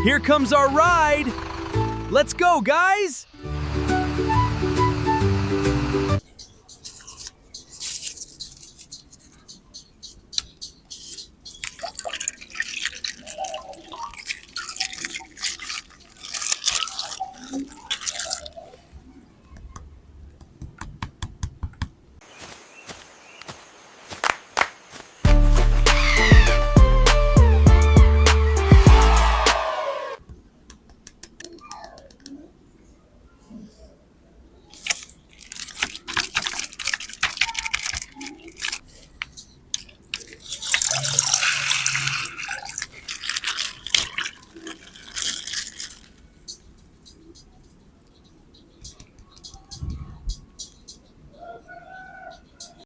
Here comes our ride. Let's go, guys.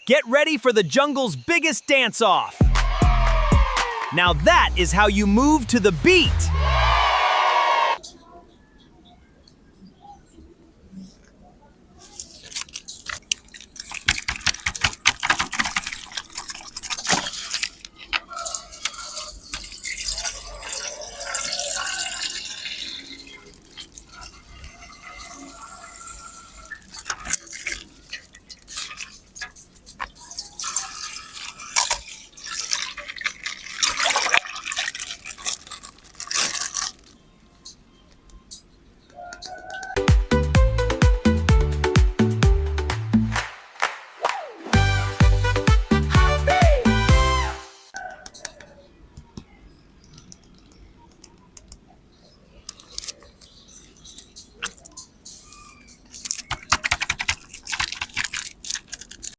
Get ready for the jungle's biggest dance-off. Now that is how you move to the beat.